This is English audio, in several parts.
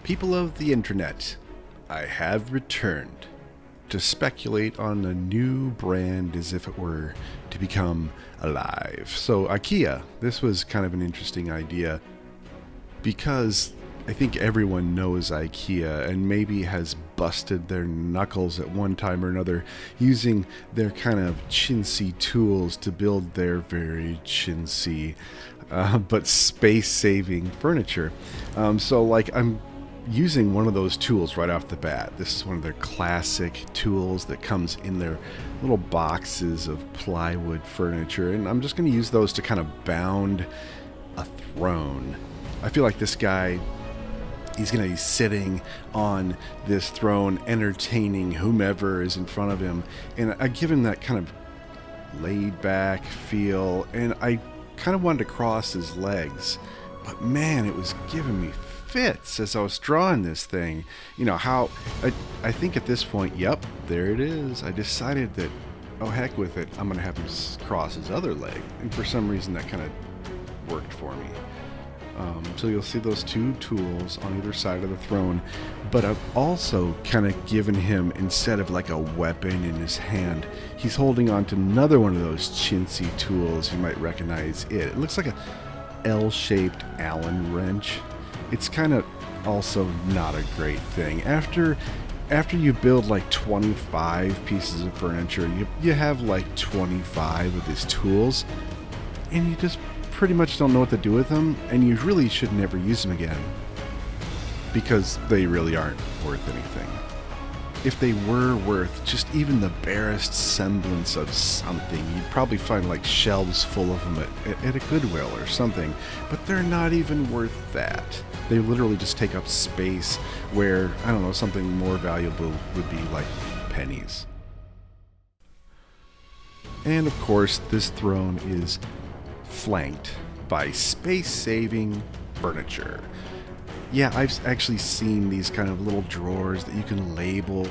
People of the internet, I have returned to speculate on a new brand as if it were to become alive. So IKEA, this was kind of an interesting idea because I think everyone knows IKEA and maybe has busted their knuckles at one time or another using their kind of chintzy tools to build their very chintzy but space-saving furniture. I'm using one of those tools right off the bat. This is one of their classic tools that comes in their little boxes of plywood furniture, and I'm just going to use those to kind of bound a throne. I feel like this guy, he's going to be sitting on this throne entertaining whomever is in front of him, and I give him that kind of laid back feel, and I kind of wanted to cross his legs, but man, it was giving me fits as I was drawing this thing. You know how I think at this point, yep, there it is. I decided that, oh heck with it, I'm gonna have him cross his other leg, and for some reason that kind of worked for me. So you'll see those two tools on either side of the throne, but I've also kind of given him, instead of like a weapon in his hand, he's holding on to another one of those chintzy tools. You might recognize it. It looks like a L-shaped Allen wrench. It's kind of also not a great thing. After you build like 25 pieces of furniture, you have like 25 of these tools, and you just pretty much don't know what to do with them, and you really should never use them again because they really aren't worth anything. If they were worth just even the barest semblance of something, you'd probably find like shelves full of them at a Goodwill or something, but they're not even worth that. They literally just take up space where, I don't know, something more valuable would be like pennies. And of course, this throne is flanked by space-saving furniture. Yeah, I've actually seen these kind of little drawers that you can label.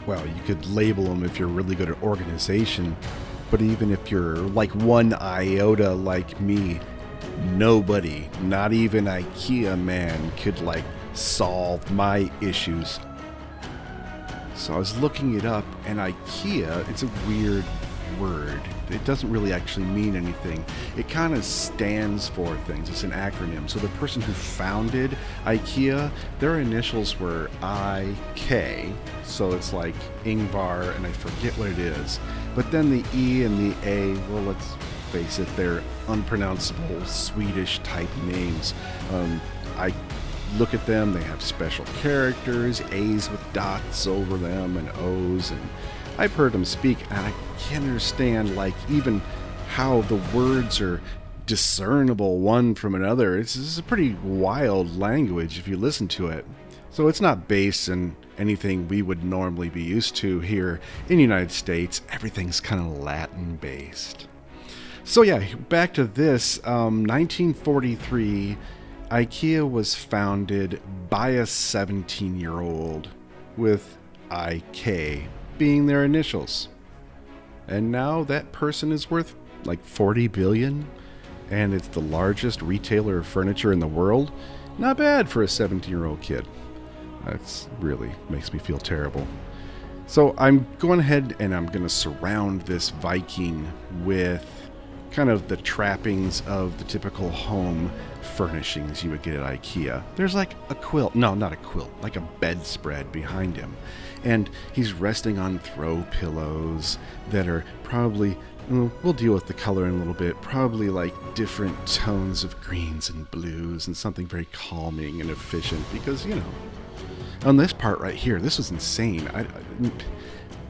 Well, you could label them if you're really good at organization, but even if you're like one iota like me, nobody, not even IKEA man, could like solve my issues. So I was looking it up, and IKEA, it's a weird word. It doesn't really actually mean anything. It kind of stands for things. It's an acronym. So the person who founded IKEA, their initials were IK. So it's like Ingvar, and I forget what it is. But then the E and the A, well, let's face it, they're unpronounceable Swedish type names. I look at them, they have special characters, A's with dots over them and O's, and I've heard them speak, and I can't understand like even how the words are discernible one from another. This is a pretty wild language if you listen to it. So it's not based in anything we would normally be used to here in the United States. Everything's kind of Latin based. So yeah, back to this. 1943, IKEA was founded by a 17-year-old with IK being their initials. And now that person is worth like 40 billion, and it's the largest retailer of furniture in the world. Not bad for a 17-year-old kid. That's really makes me feel terrible. So I'm going ahead and I'm going to surround this Viking with kind of the trappings of the typical home furnishings you would get at IKEA. There's like a quilt, no, not a quilt, like a bedspread behind him. And he's resting on throw pillows that are probably, we'll deal with the color in a little bit, probably like different tones of greens and blues and something very calming and efficient because, you know, on this part right here, this was insane.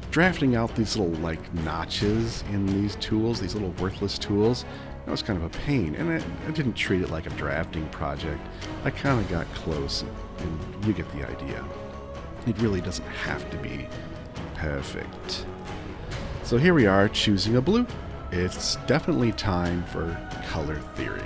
Drafting out these little like notches in these tools, these little worthless tools, that was kind of a pain, and I didn't treat it like a drafting project. I kind of got close, and you get the idea. It really doesn't have to be perfect. So here we are choosing a blue. It's definitely time for color theory.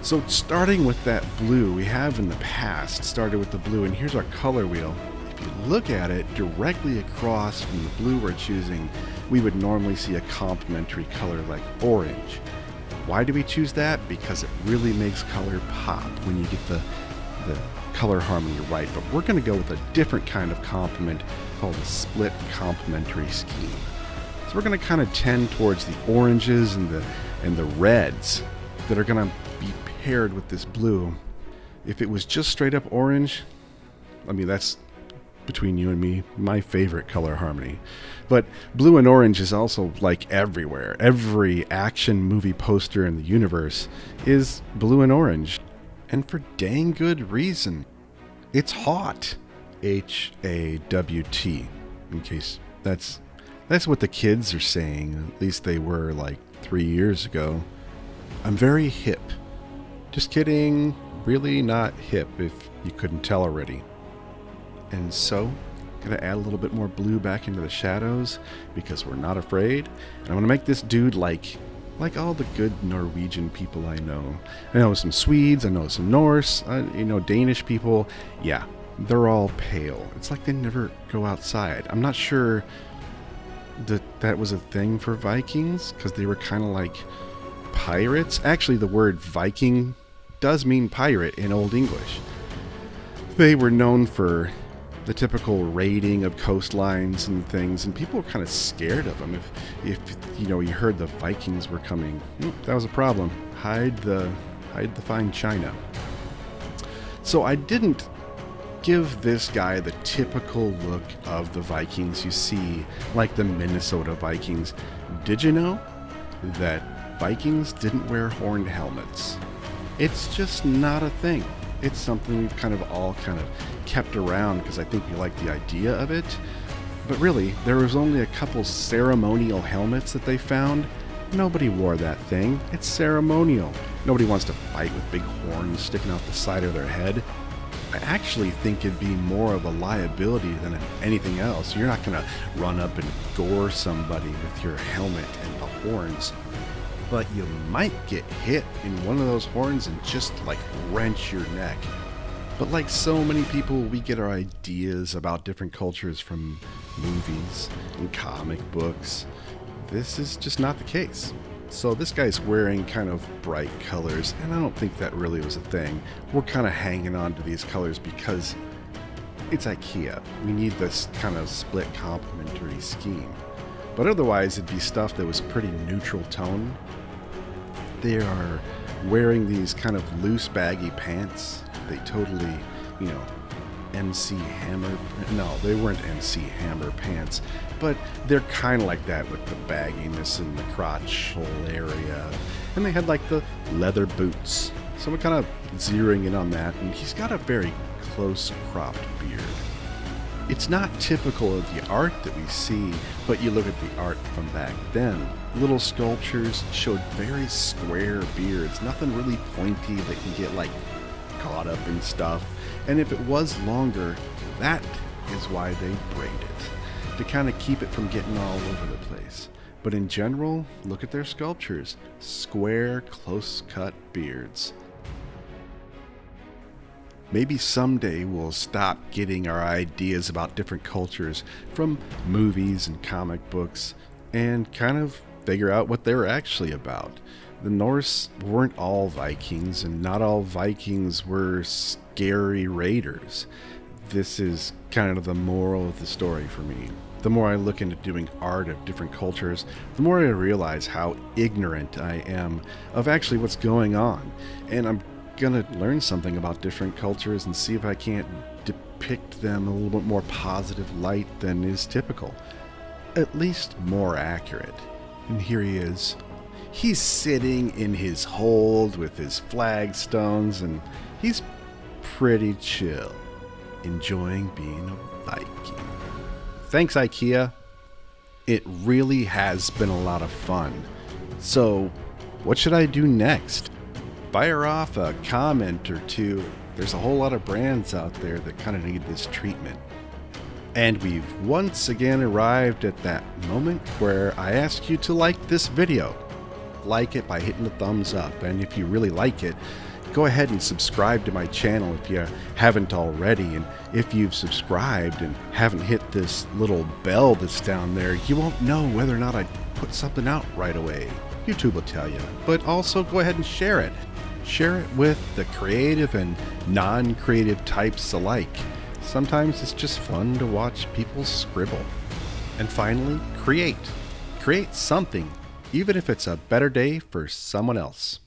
So starting with that blue, we have in the past started with the blue, and here's our color wheel. If you look at it directly across from the blue we're choosing, we would normally see a complementary color like orange. Why do we choose that? Because it really makes color pop when you get the color harmony right, but we're going to go with a different kind of complement called a split complementary scheme. So we're going to kind of tend towards the oranges and the reds that are going to be paired with this blue. If it was just straight up orange, I mean, that's between you and me, my favorite color harmony. But blue and orange is also like everywhere. Every action movie poster in the universe is blue and orange. And for dang good reason. It's hot. HAWT. In case that's what the kids are saying. At least they were like 3 years ago. I'm very hip. Just kidding. Really not hip if you couldn't tell already. And so, gonna add a little bit more blue back into the shadows because we're not afraid. And I'm gonna make this dude like all the good Norwegian people I know. I know some Swedes, I know some Norse, Danish people. Yeah, they're all pale. It's like they never go outside. I'm not sure that was a thing for Vikings because they were kind of like pirates. Actually, the word Viking does mean pirate in Old English. They were known for the typical raiding of coastlines and things, and people were kind of scared of them. If you heard the Vikings were coming, that was a problem. Hide the fine china. So I didn't give this guy the typical look of the Vikings you see, like the Minnesota Vikings. Did you know that Vikings didn't wear horned helmets? It's just not a thing. It's something we've all kept around because I think we like the idea of it. But really, there was only a couple ceremonial helmets that they found. Nobody wore that thing. It's ceremonial. Nobody wants to fight with big horns sticking out the side of their head. I actually think it'd be more of a liability than anything else. You're not going to run up and gore somebody with your helmet and the horns. But you might get hit in one of those horns and just wrench your neck. But like so many people, we get our ideas about different cultures from movies and comic books. This is just not the case. So this guy's wearing kind of bright colors, and I don't think that really was a thing. We're kind of hanging on to these colors because it's IKEA. We need this kind of split complementary scheme. But otherwise, it'd be stuff that was pretty neutral tone. They are wearing these kind of loose, baggy pants. They totally, MC Hammer. No, they weren't MC Hammer pants, but they're kind of like that with the bagginess in the crotch hole area. And they had the leather boots. So we're kind of zeroing in on that, and he's got a very close cropped beard. It's not typical of the art that we see, but you look at the art from back then. Little sculptures showed very square beards, nothing really pointy that can get caught up in stuff. And if it was longer, that is why they braid it, to kind of keep it from getting all over the place. But in general, look at their sculptures, square, close-cut beards. Maybe someday we'll stop getting our ideas about different cultures from movies and comic books and kind of figure out what they're actually about. The Norse weren't all Vikings, and not all Vikings were scary raiders. This is kind of the moral of the story for me. The more I look into doing art of different cultures, the more I realize how ignorant I am of actually what's going on. And I'm gonna learn something about different cultures and see if I can't depict them in a little bit more positive light than is typical. At least more accurate. And here he is. He's sitting in his hold with his flagstones, and he's pretty chill, enjoying being a Viking. Thanks, IKEA. It really has been a lot of fun. So, what should I do next? Fire off a comment or two. There's a whole lot of brands out there that kind of need this treatment. And we've once again arrived at that moment where I ask you to like this video. Like it by hitting the thumbs up, and if you really like it, go ahead and subscribe to my channel if you haven't already. And if you've subscribed and haven't hit this little bell that's down there, you won't know whether or not I put something out right away. YouTube will tell you. But also go ahead and share it. Share it with the creative and non-creative types alike. Sometimes it's just fun to watch people scribble. And finally, create. Create something, even if it's a better day for someone else.